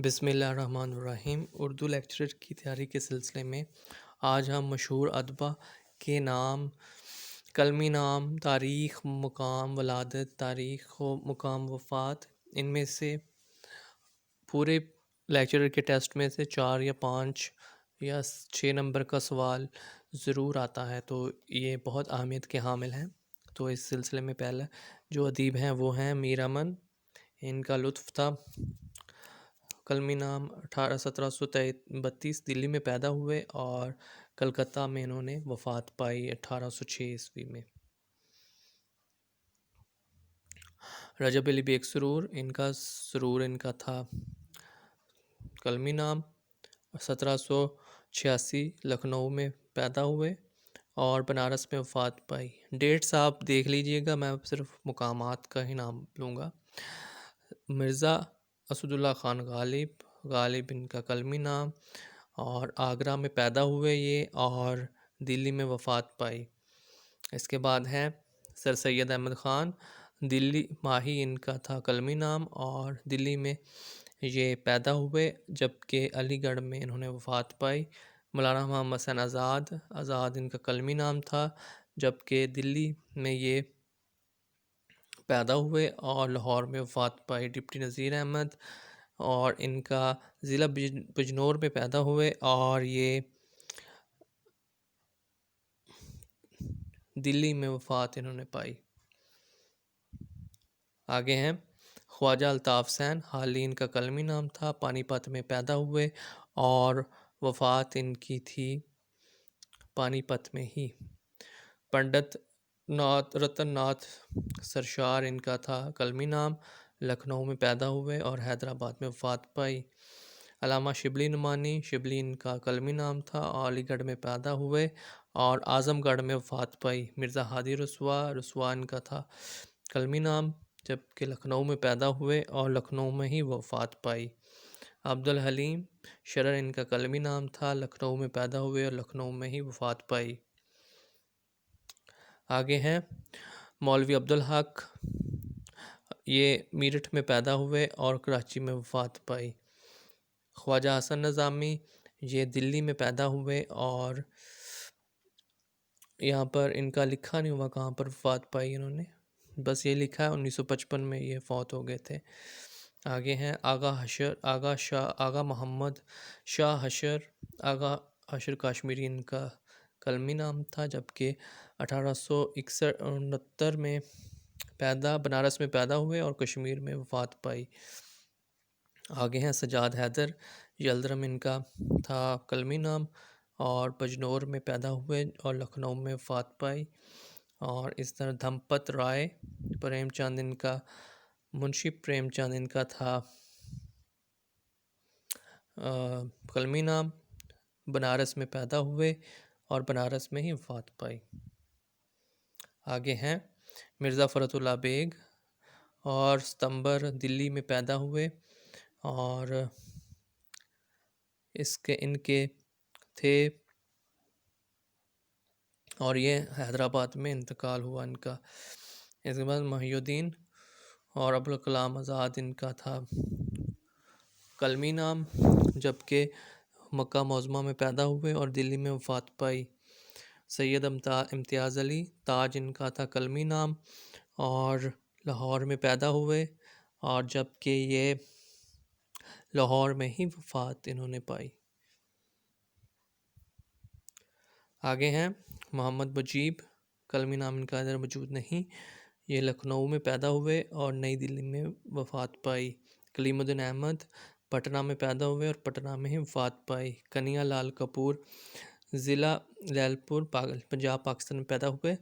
بسم اللہ الرحمن الرحیم۔ اردو لیکچر کی تیاری کے سلسلے میں آج ہم مشہور ادبا کے نام، کلمی نام، تاریخ، مقام ولادت، تاریخ و مقام وفات، ان میں سے پورے لیکچر کے ٹیسٹ میں سے 4 یا 5 یا 6 نمبر کا سوال ضرور آتا ہے، تو یہ بہت اہمیت کے حامل ہیں۔ تو اس سلسلے میں پہلے جو ادیب ہیں وہ ہیں میر امن۔ ان کا لطف تھا، کلمی نام 1732 دلی میں پیدا ہوئے اور کلکتہ میں انہوں نے وفات پائی 1806 میں۔ رجب علی بیگ سرور، سرور ان کا تھا کلمی نام، 1786 لکھنؤ میں پیدا ہوئے اور بنارس میں وفات پائی۔ ڈیٹس آپ دیکھ لیجئے گا، میں صرف مقامات کا ہی نام لوں گا۔ مرزا اسد اللہ خان غالب ان کا کلمی نام، اور آگرہ میں پیدا ہوئے یہ اور دلی میں وفات پائی۔ اس کے بعد ہے سر سید احمد خان، دلی ماہی ان کا تھا کلمی نام اور دلی میں یہ پیدا ہوئے جبکہ علی گڑھ میں انہوں نے وفات پائی۔ مولانا محمد حسین آزاد ان کا کلمی نام تھا جبکہ دلی میں یہ پیدا ہوئے اور لاہور میں وفات پائی۔ ڈپٹی نذیر احمد، اور ان کا ضلع بجنور میں پیدا ہوئے اور یہ دلی میں وفات انہوں نے پائی۔ آگے ہیں خواجہ الطاف حسین، حالی ان کا کلمی نام تھا، پانی پت میں پیدا ہوئے اور وفات ان کی تھی پانی پت میں ہی۔ پنڈت رتن ناتھ سرشار ان کا تھا کلمی نام، لکھنؤ میں پیدا ہوئے اور حیدرآباد میں وفات پائی۔ علامہ شبلی نعمانی، شبلی ان کا کلمی نام تھا، علی گڑھ میں پیدا ہوئے اور اعظم گڑھ میں وفات پائی۔ مرزا ہادی رسوا ان کا تھا کلمی نام جبکہ لکھنؤ میں پیدا ہوئے اور لکھنؤ میں ہی وفات پائی۔ عبدالحلیم شرر ان کا کلمی نام تھا، لکھنؤ میں پیدا ہوئے اور لکھنؤ میں ہی وفات پائی۔ آگے ہیں مولوی عبدالحق، یہ میرٹھ میں پیدا ہوئے اور کراچی میں وفات پائی۔ خواجہ حسن نظامی، یہ دلی میں پیدا ہوئے اور یہاں پر ان کا لکھا نہیں ہوا کہاں پر وفات پائی انہوں نے، بس یہ لکھا ہے 1955 میں یہ فوت ہو گئے تھے۔ آگے ہیں آغا محمد شاہ حشر کاشمیری ان کا کلمی نام تھا جبکہ 1869 میں بنارس میں پیدا ہوئے اور کشمیر میں وفات پائی۔ آگے ہیں سجاد حیدر، یلدرم ان کا تھا کلمی نام اور بجنور میں پیدا ہوئے اور لکھنؤ میں وفات پائی۔ اور اس طرح دھمپت رائے پریم چند ان کا، منشی پریم چند ان کا تھا کلمی نام، بنارس میں پیدا ہوئے اور بنارس میں ہی وفات پائی۔ آگے ہیں مرزا فرت اللہ بیگ، اور ستمبر دلی میں پیدا ہوئے اور ان کے تھے اور یہ حیدرآباد میں انتقال ہوا ان کا۔ اس کے بعد محی الدین اور ابوالکلام آزاد ان کا تھا کلمی نام جبکہ مکہ معظمہ میں پیدا ہوئے اور دلی میں وفات پائی۔ سید امتیاز علی تاج ان کا تھا کلمی نام اور لاہور میں پیدا ہوئے اور جبکہ یہ لاہور میں ہی وفات انہوں نے پائی۔ آگے ہیں محمد مجیب، کلمی نام ان کا ادھر موجود نہیں، یہ لکھنؤ میں پیدا ہوئے اور نئی دلی میں وفات پائی۔ کلیم الدین احمد، پٹنہ میں پیدا ہوئے اور پٹنہ میں ہی وفات پائی۔ کنیا لال کپور، ضلع لیل پور پنجاب پاکستان میں پیدا ہوئے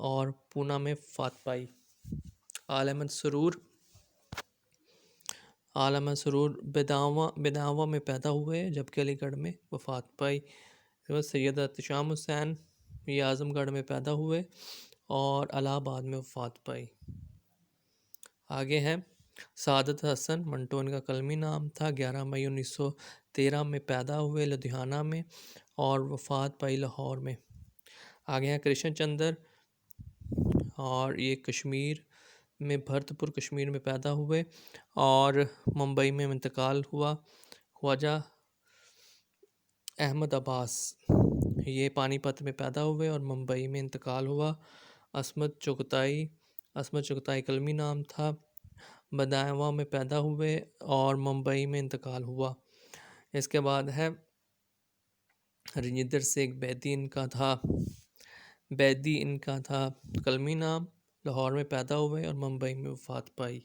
اور پونہ میں وفات پائی۔ آل احمد سرور بداواں میں پیدا ہوئے جبکہ علی گڑھ میں وفات پائی۔ سید احتشام حسین، یہ اعظم گڑھ میں پیدا ہوئے اور الہ آباد میں وفات پائی۔ آگے ہے سعادت حسن منٹو، ان کا کلمی نام تھا، 11 مئی 1913 میں پیدا ہوئے لدھیانہ میں اور وفات پائی لاہور میں۔ آگے ہیں کرشن چندر، اور یہ کشمیر میں بھرتپور کشمیر میں پیدا ہوئے اور ممبئی میں انتقال ہوا۔ خواجہ احمد عباس یہ پانی پت میں پیدا ہوئے اور ممبئی میں انتقال ہوا۔ عصمت چغتائی کلمی نام تھا، بدایواں میں پیدا ہوئے اور ممبئی میں انتقال ہوا۔ اس کے بعد ہے رجندر سنگھ بیدی ان کا تھا کلمی نام، لاہور میں پیدا ہوئے اور ممبئی میں وفات پائی۔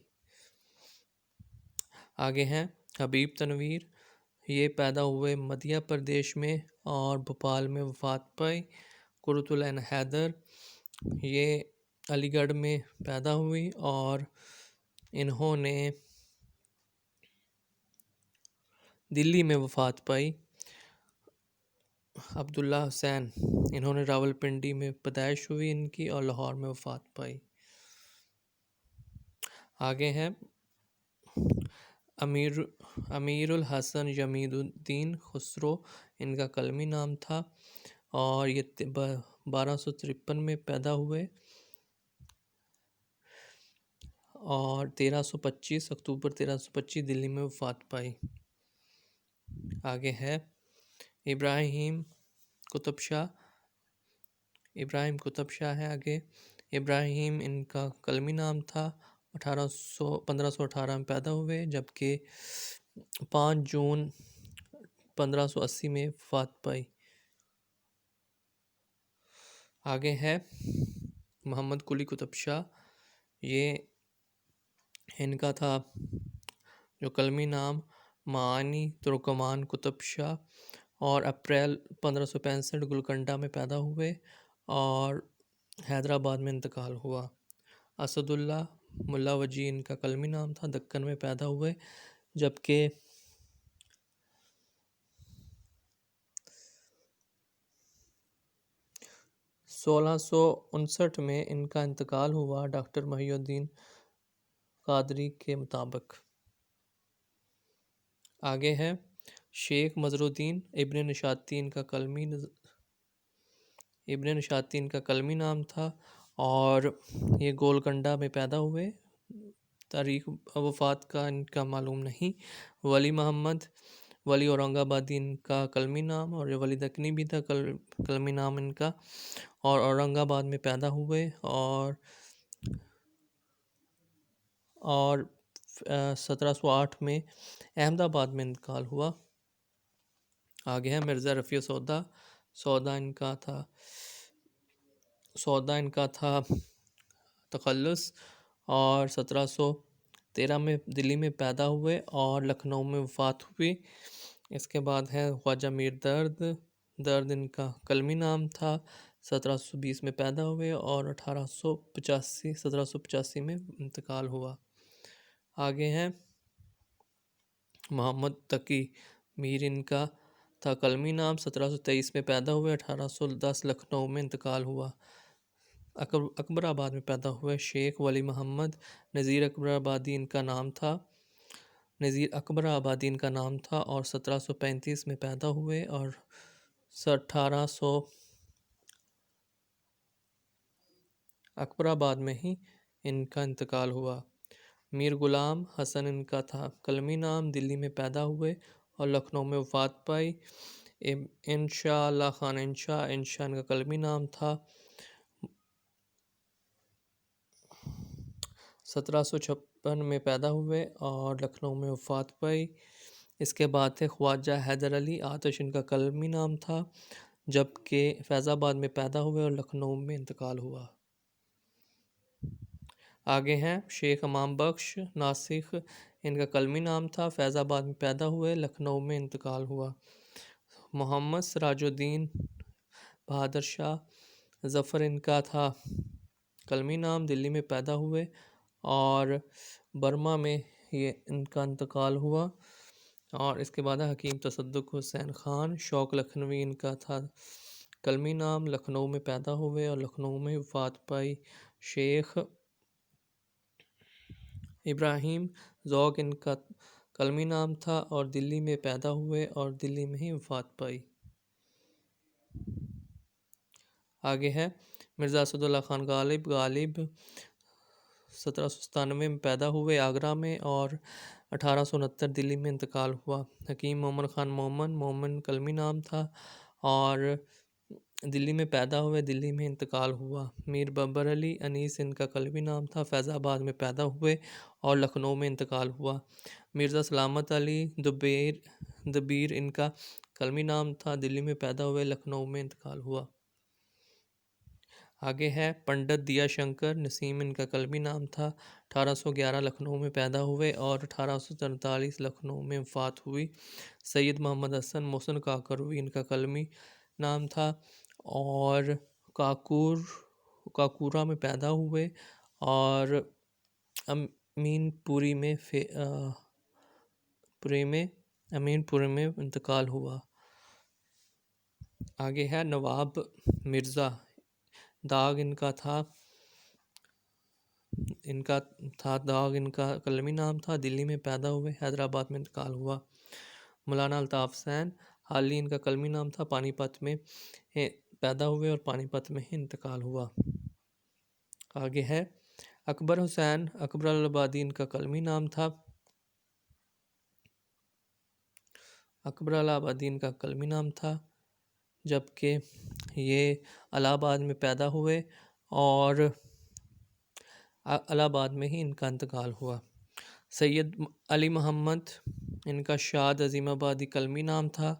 آگے ہیں حبیب تنویر، یہ پیدا ہوئے مدھیہ پردیش میں اور بھوپال میں وفات پائی۔ قرۃ العین حیدر، یہ علی گڑھ میں پیدا ہوئی اور انہوں نے دلی میں وفات پائی۔ عبداللہ حسین، انہوں نے راول پنڈی میں پیدائش ہوئی ان کی اور لاہور میں وفات پائی۔ آگے ہے امیر الحسن یمین الدین خسرو، ان کا کلمی نام تھا اور یہ 1253 میں پیدا ہوئے اور 1325 اکتوبر 1325 دلی میں وفات پائی۔ آگے ہے ابراہیم قطب شاہ ہے آگے۔ ابراہیم ان کا کلمی نام تھا، 1518 میں پیدا ہوئے جبکہ 5 جون 1580 میں وفات پائی۔ آگے ہے محمد قلی قطب شاہ، یہ ان کا تھا جو کلمی نام معانی ترکمان قطب شاہ، اور اپریل 1565 گولکنڈہ میں پیدا ہوئے اور حیدرآباد میں انتقال ہوا۔ اسد اللہ ملا وجی ان کا کلمی نام تھا، دکن میں پیدا ہوئے جبکہ 1659 میں ان کا انتقال ہوا ڈاکٹر محی الدین قادری کے مطابق۔ آگے ہے شیخ مظہر الدین ابن نشاطی، ان کا کلمی نام تھا اور یہ گولکنڈہ میں پیدا ہوئے، تاریخ وفات کا ان کا معلوم نہیں۔ ولی محمد ولی اورنگ آبادی ان کا کلمی نام، اور ولی دکنی بھی تھا کلمی نام ان کا، اور اورنگ آباد میں پیدا ہوئے اور 1708 میں احمد آباد میں انتقال ہوا۔ آگے ہے مرزا رفیع سودا ان کا تھا تخلص، اور 1713 میں دلی میں پیدا ہوئے اور لکھنؤ میں وفات ہوئی۔ اس کے بعد ہے خواجہ میر درد ان کا کلمی نام تھا، 1720 میں پیدا ہوئے اور 1785 میں انتقال ہوا۔ آگے ہیں محمد تقی میر، ان کا تھا کلمی نام، 1723 میں پیدا ہوئے، 1810 لکھنؤ میں انتقال ہوا۔ اکبر آباد میں پیدا ہوئے۔ شیخ ولی محمد نذیر اکبر آبادی ان کا نام تھا اور 1735 میں پیدا ہوئے اور 1800 اکبر آباد میں ہی ان کا انتقال ہوا۔ میر غلام حسن ان کا تھا کلمی نام، دلی میں پیدا ہوئے اور لکھنؤ میں وفات پائی۔ انشاء اللہ خان انشا ان کا کلمی نام تھا، 1756 میں پیدا ہوئے اور لکھنؤ میں وفات پائی۔ اس کے بعد ہے خواجہ حیدر علی آتش، ان کا کلمی نام تھا جبکہ فیض آباد میں پیدا ہوئے اور لکھنؤ میں انتقال ہوا۔ آگے ہیں شیخ امام بخش ناسخ، ان کا کلمی نام تھا، فیض آباد میں پیدا ہوئے، لکھنؤ میں انتقال ہوا۔ محمد سراج الدین بہادر شاہ ظفر ان کا تھا کلمی نام، دلی میں پیدا ہوئے اور برما میں یہ ان کا انتقال ہوا۔ اور اس کے بعد حکیم تصدق حسین خان شوق لکھنوی، ان کا تھا کلمی نام، لکھنؤ میں پیدا ہوئے اور لکھنؤ میں وفات پائی۔ شیخ ابراہیم ذوق ان کا کلمی نام تھا اور دلی میں پیدا ہوئے اور دلی میں ہی وفات پائی۔ آگے ہے مرزا اسد اللہ خان غالب 1797 میں پیدا ہوئے آگرہ میں، اور 1869 دلی میں انتقال ہوا۔ حکیم مومن خان مومن قلمی نام تھا اور دلی میں پیدا ہوئے، دلی میں انتقال ہوا۔ میر بابر علی انیس ان کا قلمی نام تھا، فیض آباد میں پیدا ہوئے اور لکھنؤ میں انتقال ہوا۔ مرزا سلامت علی دبیر ان کا قلمی نام تھا، دلی میں پیدا ہوئے، لکھنؤ میں انتقال ہوا۔ آگے ہے پنڈت دیا شنکر نسیم ان کا قلمی نام تھا، 1811 لکھنؤ میں پیدا ہوئے اور 1843 لکھنؤ میں وفات ہوئی۔ سید محمد حسن محسن کاکروی ان کا قلمی نام تھا اور کاکورا میں پیدا ہوئے اور امین پوری میں انتقال ہوا۔ آگے ہے نواب مرزا داغ ان کا داغ ان کا قلمی نام تھا، دلی میں پیدا ہوئے، حیدرآباد میں انتقال ہوا۔ مولانا الطاف حسین حالی ان کا قلمی نام تھا، پانی پت میں پیدا ہوئے اور پانی پت میں ہی انتقال ہوا۔ آگے ہے اکبر حسین آبادی ان کا قلمی نام تھا، جبکہ یہ الہ آباد میں پیدا ہوئے اور الہ آباد میں ہی ان کا انتقال ہوا۔ سید علی محمد ان کا شاد عظیم آبادی قلمی نام تھا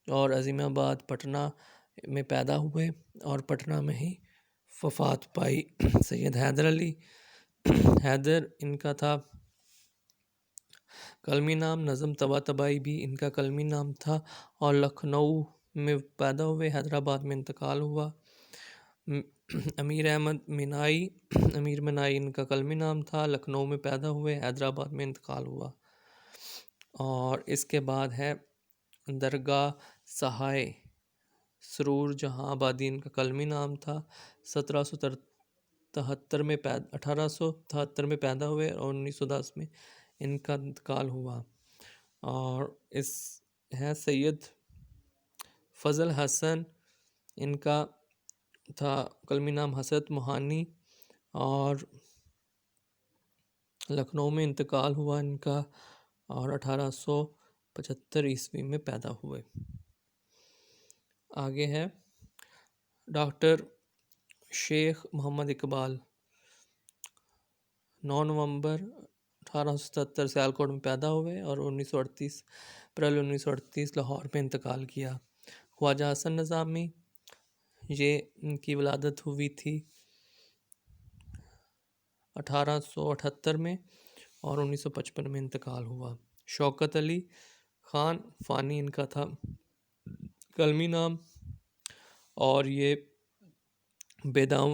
اور عظیم آباد پٹنہ میں پیدا ہوئے اور پٹنہ میں ہی وفات پائی۔ سید حیدر ان کا تھا قلمی نام، نظم طباطبائی بھی ان کا قلمی نام تھا اور لکھنؤ میں پیدا ہوئے، حیدرآباد میں انتقال ہوا۔ امیر احمد منائی ان کا قلمی نام تھا، لکھنؤ میں پیدا ہوئے، حیدرآباد میں انتقال ہوا۔ اور اس کے بعد ہے درگاہ سہائے سرور جہاں آبادی ان کا قلمی نام تھا، 1873 میں پیدا ہوئے اور 1910 میں ان کا انتقال ہوا۔ اور اس ہے سید فضل حسن ان کا تھا قلمی نام حسرت موہانی اور لکھنؤ میں انتقال ہوا ان کا اور 1875 میں پیدا ہوئے۔ آگے ہے ڈاکٹر شیخ محمد اقبال 9 نومبر 1877 سیالکوٹ میں پیدا ہوئے اور 1938 لاہور میں انتقال کیا۔ خواجہ حسن نظامی یہ ان کی ولادت ہوئی تھی 1878 میں اور 1955 میں انتقال ہوا۔ شوکت علی خان فانی ان کا تھا قلمی نام اور یہ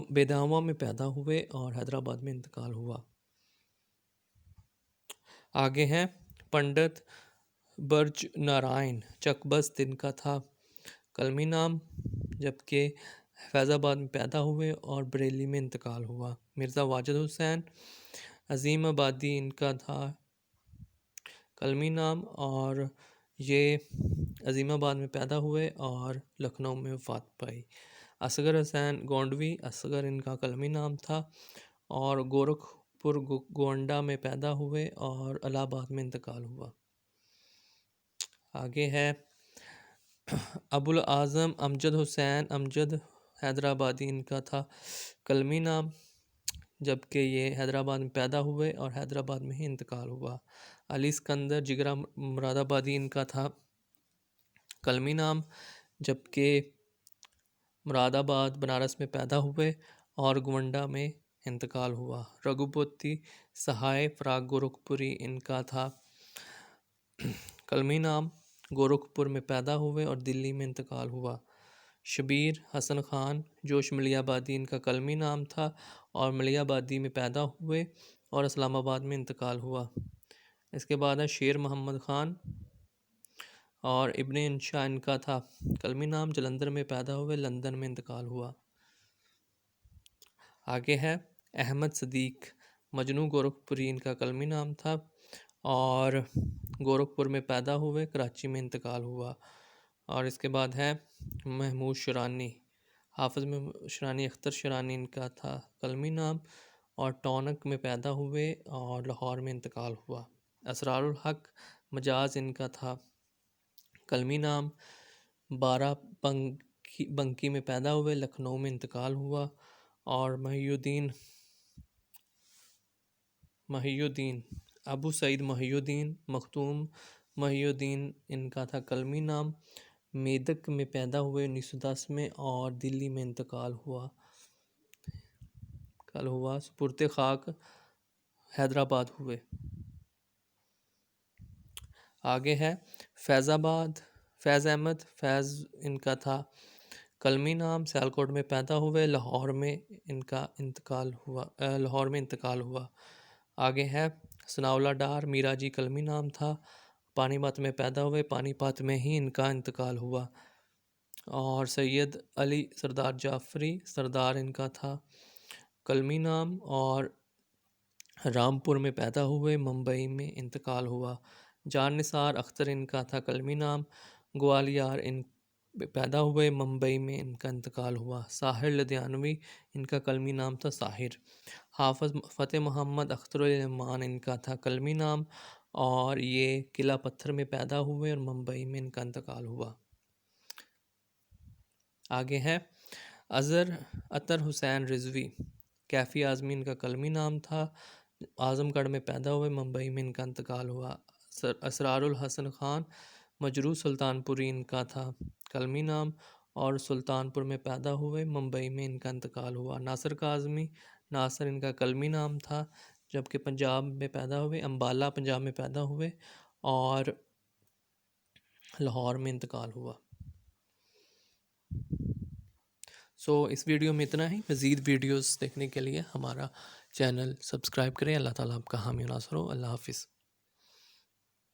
بیداواں میں پیدا ہوئے اور حیدرآباد میں انتقال ہوا۔ آگے ہیں پنڈت برج نارائن چکبست ان کا تھا قلمی نام، جبکہ فیض آباد میں پیدا ہوئے اور بریلی میں انتقال ہوا۔ مرزا واجد حسین عظیم آبادی ان کا تھا قلمی نام اور یہ عظیم آباد میں پیدا ہوئے اور لکھنؤ میں وفات پائی۔ اصغر حسین گونڈوی اصغر ان کا قلمی نام تھا اور گورکھپور گونڈہ میں پیدا ہوئے اور الہ آباد میں انتقال ہوا۔ آگے ہے ابوالعظم امجد حسین امجد حیدرآبادی ان کا تھا قلمی نام، جبکہ یہ حیدرآباد میں پیدا ہوئے اور حیدرآباد میں ہی انتقال ہوا۔ علی اسکندر جگرا مراد آبادی ان کا تھا قلمی نام، جبکہ مراد آباد بنارس میں پیدا ہوئے اور گونڈہ میں انتقال ہوا۔ رگھوپتی سہائے فراق گورکھپوری ان کا تھا قلمی نام، گورکھپور میں پیدا ہوئے اور دلی میں انتقال ہوا۔ شبیر حسن خان جوش ملیح آبادی ان کا قلمی نام تھا اور ملیح آبادی میں پیدا ہوئے اور اسلام آباد میں انتقال ہوا۔ اس کے بعد ہے شیر محمد خان اور ابن انشا ان کا تھا قلمی نام، جلندھر میں پیدا ہوئے، لندن میں انتقال ہوا۔ آگے ہے احمد صدیق مجنوں گورکھپوری ان کا قلمی نام تھا اور گورکھپور میں پیدا ہوئے، کراچی میں انتقال ہوا۔ اور اس کے بعد ہے محمود شرانی حافظ محمود شرانی اختر شرانی ان کا تھا قلمی نام اور ٹونک میں پیدا ہوئے اور لاہور میں انتقال ہوا۔ اسرار الحق مجاز ان کا تھا قلمی نام، بارہ بنکی میں پیدا ہوئے، لکھنؤ میں انتقال ہوا۔ اور محی الدین ابو سعید محی الدین مختوم محی الدین ان کا تھا قلمی نام، میدک میں پیدا ہوئے 1910 میں اور دلی میں انتقال ہوا۔ سپرد خاک حیدرآباد ہوئے۔ آگے ہے فیض آباد، فیض احمد فیض ان کا تھا قلمی نام، سیالکوٹ میں پیدا ہوئے، لاہور میں انتقال ہوا۔ آگے ہے ثناء اللہ ڈار، میرا جی قلمی نام تھا، پانی پت میں پیدا ہوئے، پانی پت میں ہی ان کا انتقال ہوا۔ اور سید علی سردار جعفری سردار ان کا تھا قلمی نام، اور رامپور میں پیدا ہوئے، ممبئی میں انتقال ہوا۔ جان نثار اختر ان کا تھا قلمی نام، گوالیار ان پیدا ہوئے، ممبئی میں ان کا انتقال ہوا۔ ساحر لدھیانوی ان کا قلمی نام تھا ساحر۔ حافظ فتح محمد اختر الرحمان ان کا تھا قلمی نام، اور یہ قلعہ پتھر میں پیدا ہوئے اور ممبئی میں ان کا انتقال ہوا۔ آگے ہے اطہر حسین رضوی، کیفی اعظمی ان کا قلمی نام تھا، اعظم گڑھ میں پیدا ہوئے، ممبئی میں ان کا انتقال ہوا۔ اسرار الحسن خان مجروح سلطان پوری ان کا تھا قلمی نام، اور سلطان پور میں پیدا ہوئے، ممبئی میں ان کا انتقال ہوا۔ ناصر کاظمی ناصر ان کا قلمی نام تھا، جبکہ پنجاب میں پیدا ہوئے، امبالہ پنجاب میں پیدا ہوئے اور لاہور میں انتقال ہوا۔ اس ویڈیو میں اتنا ہی۔ مزید ویڈیوز دیکھنے کے لیے ہمارا چینل سبسکرائب کریں۔ اللہ تعالیٰ آپ کا حامی و ناصر ہو۔ اللہ حافظ۔